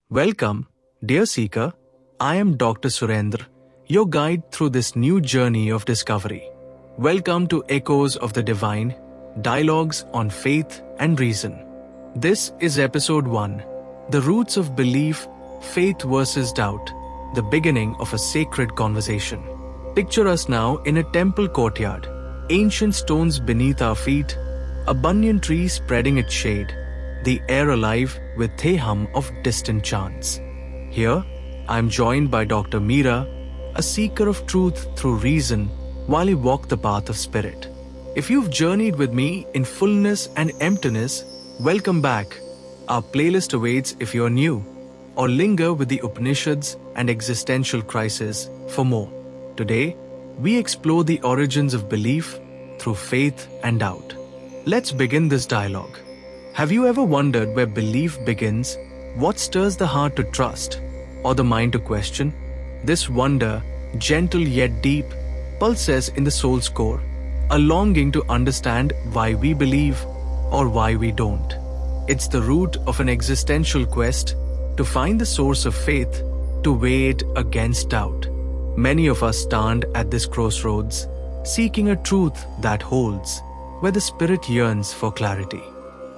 Welcome, dear seeker. I am Dr. Surendra, your guide through this new journey of discovery. Welcome to Echoes of the Divine, Dialogues on Faith and Reason. This is episode 1, The Roots of Belief, Faith versus Doubt, the beginning of a sacred conversation. Picture us now in a temple courtyard, ancient stones beneath our feet, a banyan tree spreading its shade, the air alive with the hum of distant chants. Here, I am joined by Dr. Meera, a seeker of truth through reason while you walk the path of spirit. If you've journeyed with me in fullness and emptiness, welcome back. Our playlist awaits if you're new, or linger with the Upanishads and existential crisis for more. Today, we explore the origins of belief through faith and doubt. Let's begin this dialogue. Have you ever wondered where belief begins, what stirs the heart to trust, or the mind to question? This wonder, gentle yet deep, pulses in the soul's core, a longing to understand why we believe or why we don't. It's the root of an existential quest to find the source of faith, to weigh it against doubt. Many of us stand at this crossroads, seeking a truth that holds, where the spirit yearns for clarity.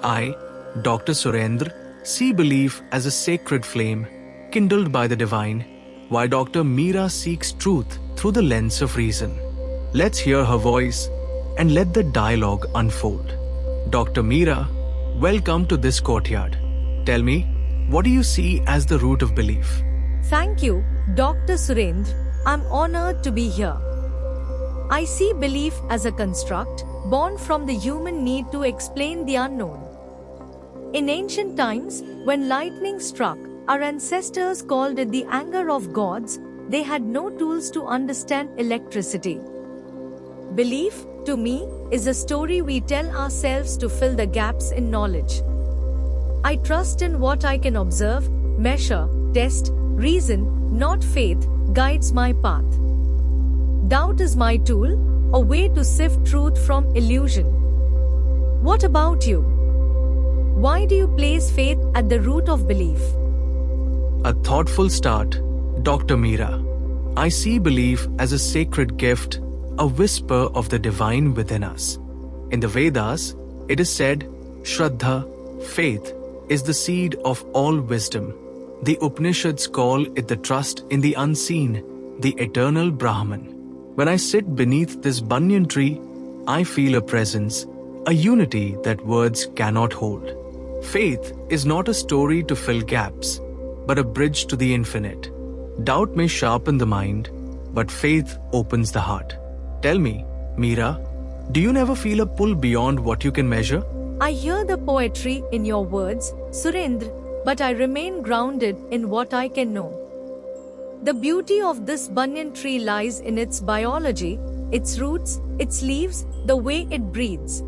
I, Dr. Surendra, see belief as a sacred flame kindled by the divine, while Dr. Meera seeks truth through the lens of reason. Let's hear her voice and let the dialogue unfold. Dr. Meera, welcome to this courtyard. Tell me, what do you see as the root of belief? Thank you, Dr. Surendra. I'm honored to be here. I see belief as a construct born from the human need to explain the unknown. In ancient times, when lightning struck, our ancestors called it the anger of gods. They had no tools to understand electricity. Belief, to me, is a story we tell ourselves to fill the gaps in knowledge. I trust in what I can observe, measure, test, reason, not faith, guides my path. Doubt is my tool, a way to sift truth from illusion. What about you? Why do you place faith at the root of belief? A thoughtful start, Dr. Meera. I see belief as a sacred gift, a whisper of the divine within us. In the Vedas, it is said, Shraddha, faith, is the seed of all wisdom. The Upanishads call it the trust in the unseen, the eternal Brahman. When I sit beneath this banyan tree, I feel a presence, a unity that words cannot hold. Faith is not a story to fill gaps, but a bridge to the infinite. Doubt may sharpen the mind, but faith opens the heart. Tell me, Meera, do you never feel a pull beyond what you can measure? I hear the poetry in your words, Surendra, but I remain grounded in what I can know. The beauty of this banyan tree lies in its biology, its roots, its leaves, the way it breathes.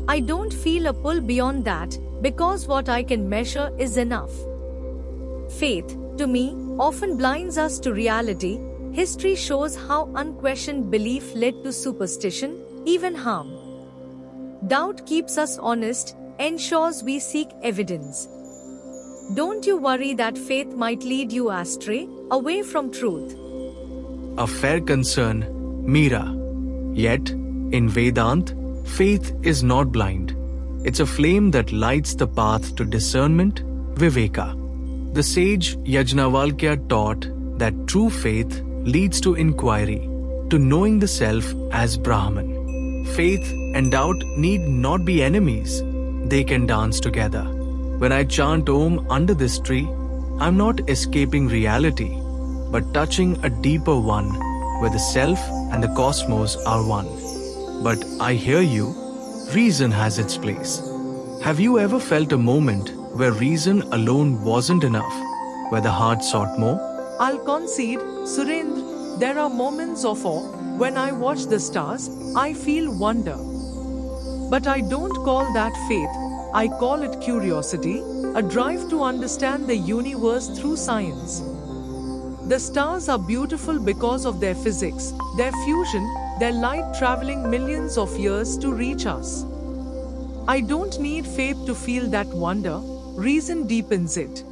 I don't feel a pull beyond that, because what I can measure is enough. Faith, to me, often blinds us to reality. History shows how unquestioned belief led to superstition, even harm. Doubt keeps us honest, ensures we seek evidence. Don't you worry that faith might lead you astray, away from truth? A fair concern, Meera. Yet, in Vedanta, faith is not blind. It's a flame that lights the path to discernment, Viveka. The sage Yajnavalkya taught that true faith leads to inquiry, to knowing the self as Brahman. Faith and doubt need not be enemies. They can dance together. When I chant Om under this tree, I'm not escaping reality, but touching a deeper one, where the self and the cosmos are one. But I hear you, reason has its place. Have you ever felt a moment where reason alone wasn't enough, where the heart sought more? I'll concede, Surendra, there are moments of awe. When I watch the stars, I feel wonder. But I don't call that faith, I call it curiosity, a drive to understand the universe through science. The stars are beautiful because of their physics, their fusion, their light traveling millions of years to reach us. I don't need faith to feel that wonder, reason deepens it.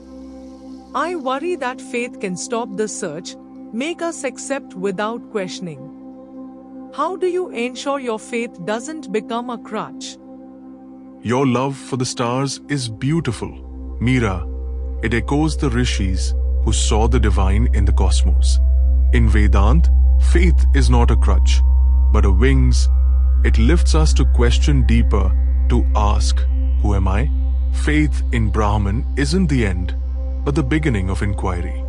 I worry that faith can stop the search, make us accept without questioning. How do you ensure your faith doesn't become a crutch? Your love for the stars is beautiful, Meera. It echoes the rishis who saw the divine in the cosmos. In Vedanta, faith is not a crutch, but a wings. It lifts us to question deeper, to ask, who am I? Faith in Brahman isn't the end, but the beginning of inquiry.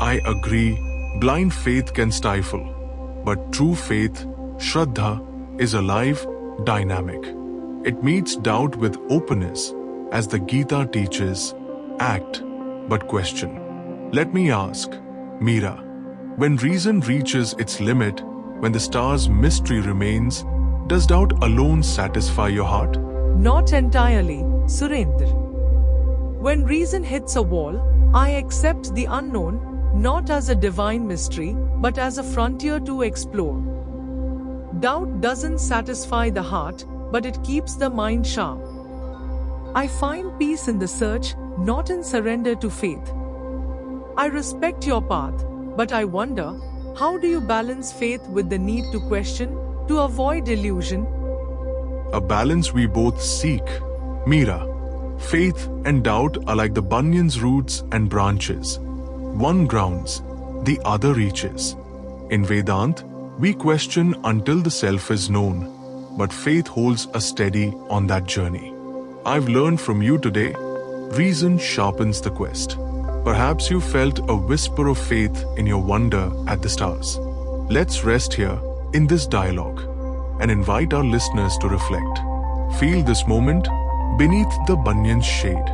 I agree, blind faith can stifle, but true faith, Shraddha, is alive, dynamic. It meets doubt with openness, as the Gita teaches, act, but question. Let me ask, Meera, when reason reaches its limit, when the star's mystery remains, does doubt alone satisfy your heart? Not entirely, Surendra. When reason hits a wall, I accept the unknown, not as a divine mystery, but as a frontier to explore. Doubt doesn't satisfy the heart, but it keeps the mind sharp. I find peace in the search, not in surrender to faith. I respect your path, but I wonder, how do you balance faith with the need to question, to avoid illusion? A balance we both seek, Meera. Faith and doubt are like the banyan's roots and branches. One grounds, the other reaches. In Vedanta, we question until the self is known, but faith holds us steady on that journey. I've learned from you today, reason sharpens the quest. Perhaps you felt a whisper of faith in your wonder at the stars. Let's rest here in this dialogue and invite our listeners to reflect. Feel this moment beneath the banyan's shade.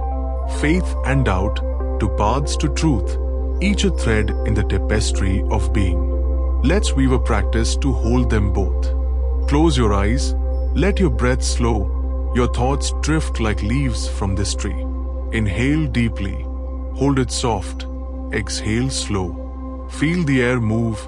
Faith and doubt, two paths to truth, each a thread in the tapestry of being. Let's weave a practice to hold them both. Close your eyes, let your breath slow, your thoughts drift like leaves from this tree. Inhale deeply, hold it soft, exhale slow. Feel the air move,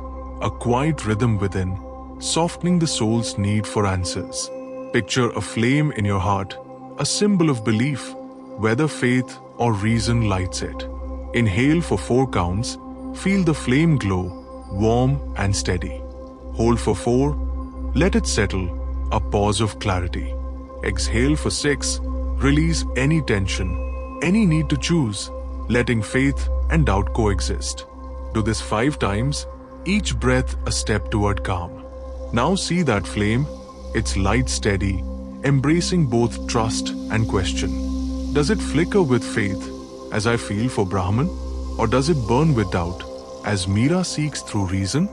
a quiet rhythm within, softening the soul's need for answers. Picture a flame in your heart, a symbol of belief, whether faith or reason lights it. Inhale for 4 counts, feel the flame glow, warm and steady. Hold for 4, let it settle, a pause of clarity. Exhale for 6, release any tension, any need to choose, letting faith and doubt coexist. Do this 5 times, each breath a step toward calm. Now see that flame, its light steady, embracing both trust and question. Does it flicker with faith, as I feel for Brahman, or does it burn with doubt, as Meera seeks through reason?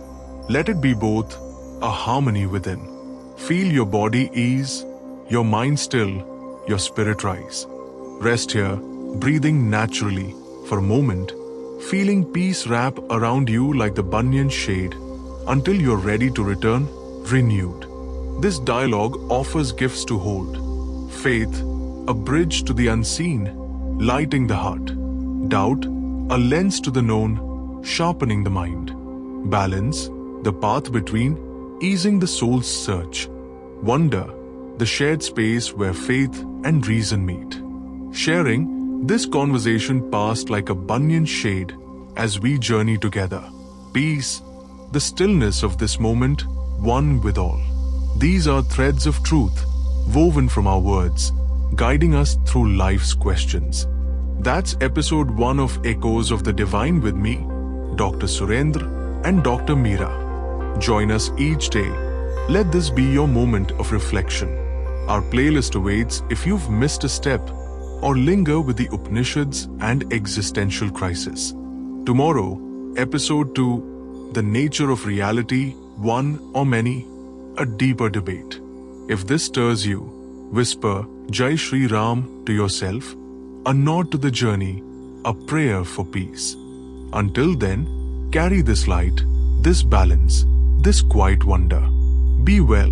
Let it be both, a harmony within. Feel your body ease, your mind still, your spirit rise. Rest here, breathing naturally, for a moment, feeling peace wrap around you like the banyan shade, until you're ready to return, renewed. This dialogue offers gifts to hold. Faith, a bridge to the unseen, lighting the heart. Doubt, a lens to the known, sharpening the mind. Balance, the path between, easing the soul's search. Wonder, the shared space where faith and reason meet. Sharing, this conversation passed like a banyan shade as we journey together. Peace, the stillness of this moment, one with all. These are threads of truth, woven from our words, guiding us through life's questions. That's episode 1 of Echoes of the Divine with me, Dr. Surendra and Dr. Meera. Join us each day. Let this be your moment of reflection. Our playlist awaits if you've missed a step or linger with the Upanishads and existential crisis. Tomorrow, episode 2, The Nature of Reality, One or Many, a deeper debate. If this stirs you, whisper Jai Shri Ram to yourself, a nod to the journey, a prayer for peace. Until then, carry this light, this balance, this quiet wonder. Be well.